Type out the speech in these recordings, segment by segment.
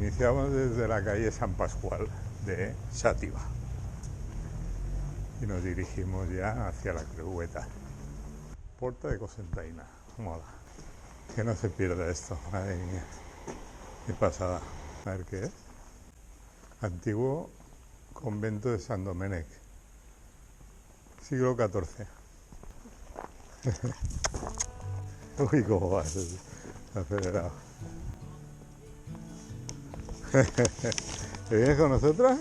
Iniciamos desde la calle San Pascual de Xàtiva y nos dirigimos ya hacia la Creueta. Porta de Cocentaina, mola. Que no se pierda esto, madre mía. Qué pasada. A ver qué es. Antiguo convento de San Domènec, siglo XIV. Uy, cómo vas, acelerado. ¿Te vienes con nosotras?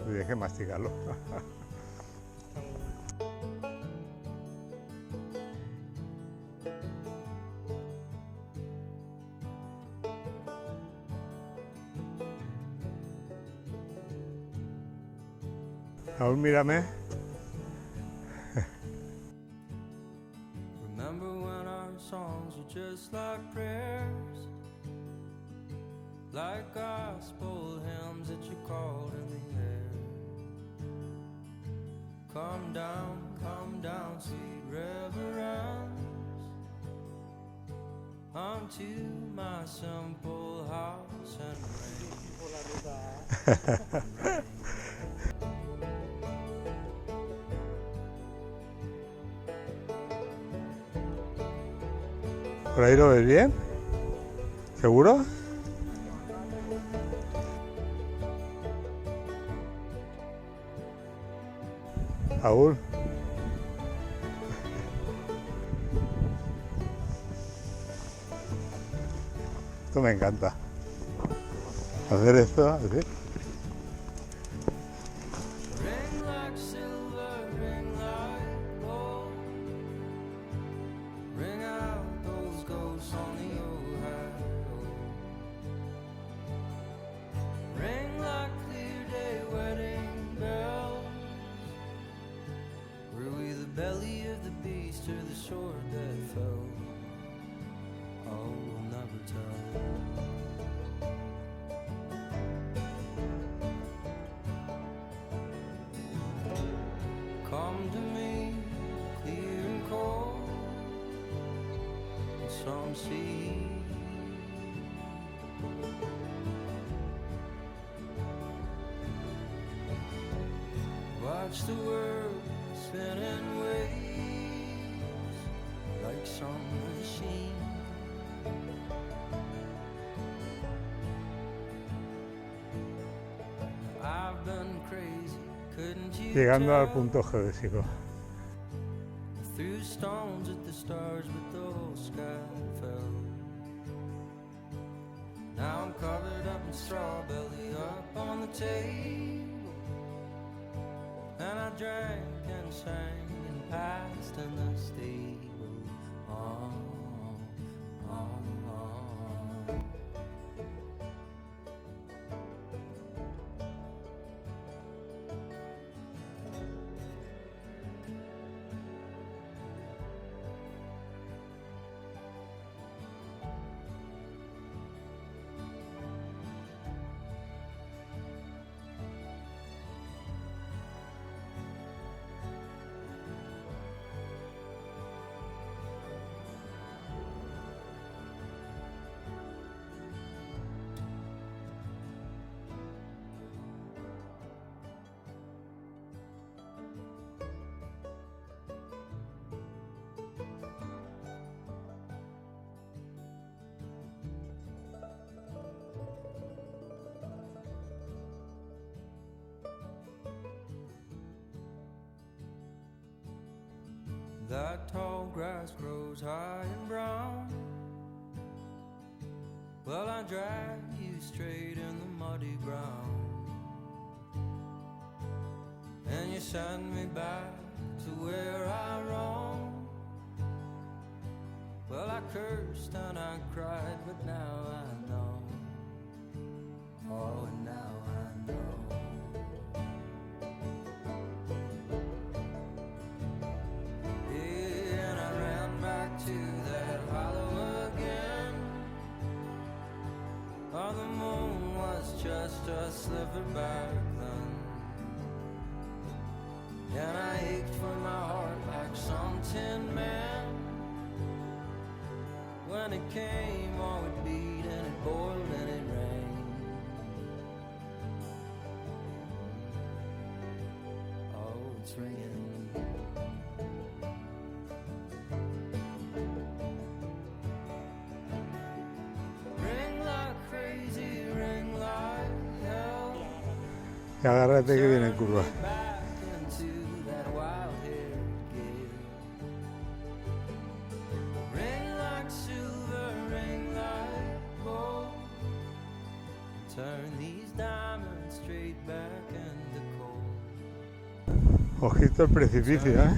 Tienes que masticarlo. Aún mírame. Remember when our songs were just like prayers, like gospel hymns that you called in the air. Come down, sweet reverence, unto my simple house and reign. ¿Por ahí lo ves bien? ¿Seguro? Aún. Esto me encanta. Hacer esto así. Ring like silver, ring like gold. Ring out those ghosts on the Ohio. Ring like clear day wedding bells. Were we the belly of the beast or the sword that fell? Oh, we'll never tell. Come to me, clear and cold, and some sea. Watch the world spin in waves like some machine. I've been crazy, couldn't you Llegando al tell? punto geodésico. Threw stones at the stars, but the whole sky fell. Now I'm covered up in straw, belly up on the table, and I drank and sang and passed in the stable. Oh, oh, oh. That tall grass grows high and brown. Well, I drag you straight in the muddy ground, and you send me back to where I roam. Well, I cursed and I cried, but now I know. Oh, and now I know. Oh, the moon was just a sliver back then. when it came, oh, it beat and it boiled and it rained. Oh, it's ringing. Y agárrate que viene en curva. Ojito al precipicio, ¿eh?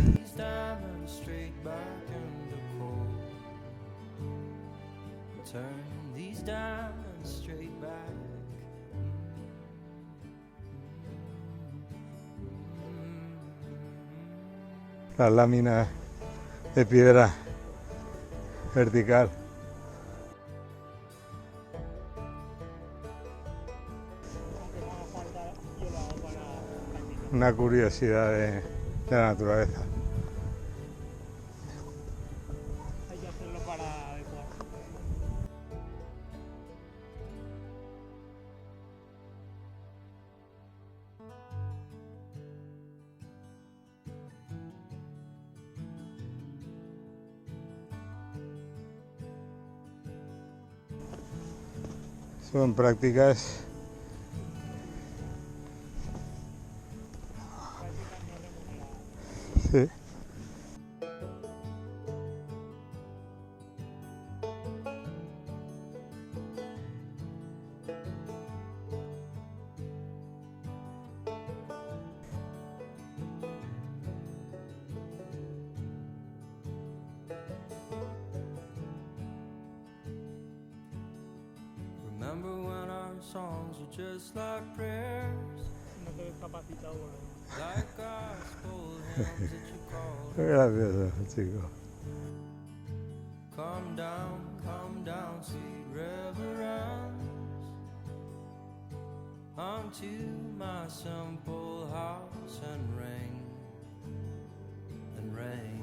Las láminas de piedra vertical. Una curiosidad de la naturaleza. Hay que hacerlo para adecuar. Son prácticas sí. Remember when our songs were just like prayers, No te ves capacitado, boludo. like gospel hymns that you called. Qué gracioso, chico. Come down, sweet reverence, unto my simple house and ring, and ring.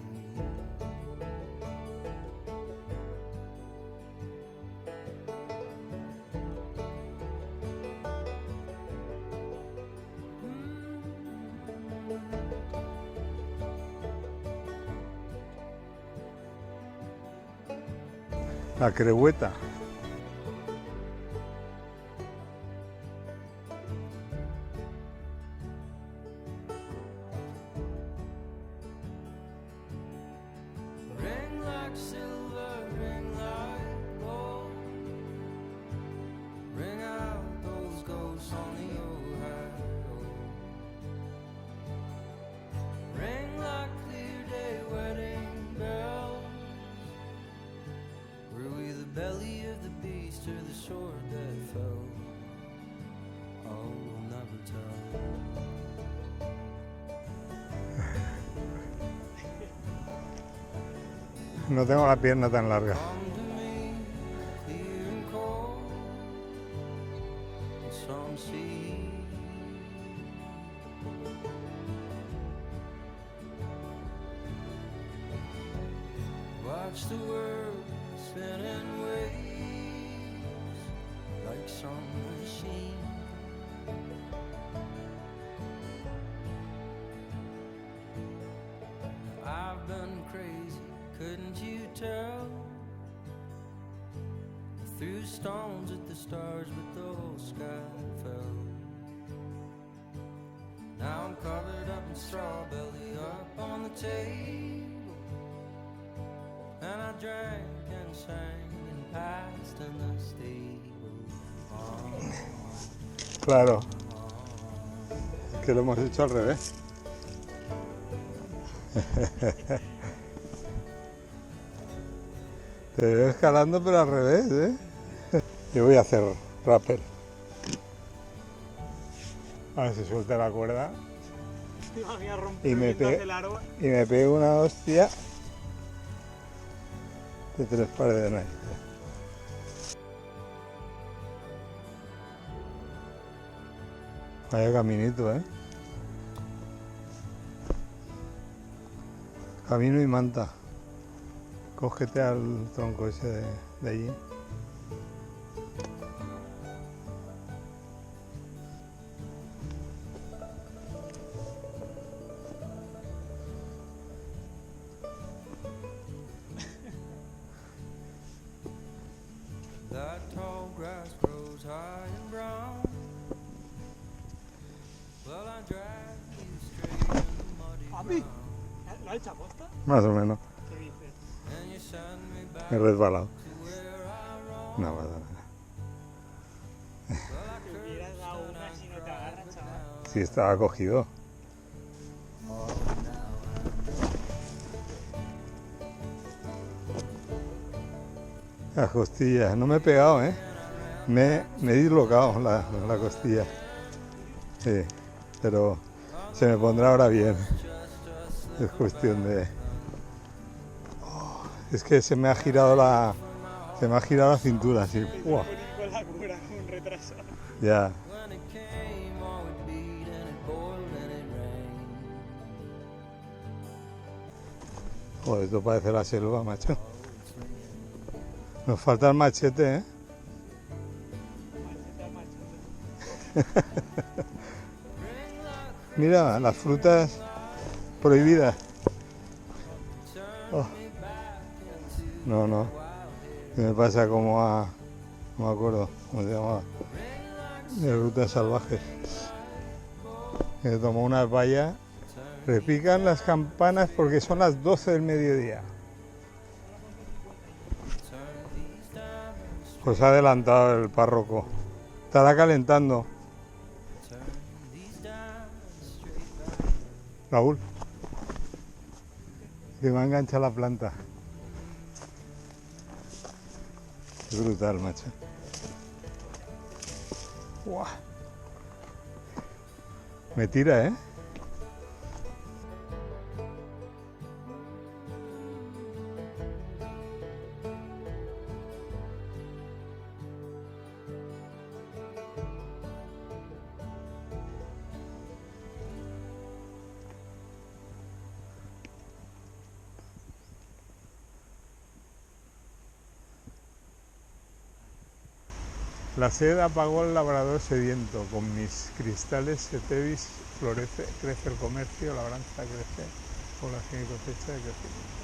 La Crehueta. Ring like silver, ring like gold. Ring out those ghosts on the Ohio. Ring like clear day wedding bells. Were we the belly of the beast or the sword that fell? Oh, we'll never tell. No tengo la pierna tan larga. Come to me, clear and cold, and some sea. Watch the world spin in waves like some machine. I've been crazy, couldn't you tell? I threw stones at the stars, but the whole sky fell. Now I'm covered up in straw, belly up on the table, and I drank and sang and passed in the stable. Claro. Es que lo hemos hecho al revés. Te veo escalando pero al revés, ¿eh? Yo voy a hacer rappel. A ver si suelta la cuerda Te imaginas romper y me, el árbol. y me pego una hostia de 3 pares de narices. Vaya caminito, ¿eh? Camino y manta. Cógete al tronco ese de allí. That tall grass grows high and brown. Well, I drag you straight in the muddy Papi, ground. ¿lo ha hecho aposta? Más o menos. ¿Qué dices? And you send me back Me he resbalado. to where I roam. No pasa nada. Well, I Te hubieras dado una si no te agarran, chaval. Sí, estaba cogido. Las costillas, no me he pegado, ¿eh? Me he dislocado la costilla. Sí, pero se me pondrá ahora bien. Es cuestión de... Oh, es que se me ha girado la cintura, así. ¡Uah! Con la cura, con un retraso. Ya. when it came, oh, it beat and it boiled and it rained. Joder, esto parece la selva, macho. Nos falta el machete, ¿eh? Mira, las frutas prohibidas. Oh. No, no. ¿Qué me pasa como a... No me acuerdo cómo se llamaba. De frutas salvajes. Que tomó unas vallas. Repican las campanas porque son las 12 del mediodía. Pues ha adelantado el párroco. Estará calentando. Raúl, que me ha enganchado la planta. Es brutal, macho. ¡Guau! Me tira, ¿eh? La sed apagó el labrador sediento, con mis cristales setevis florece, crece el comercio, labranza crece, población y cosecha de crecimiento.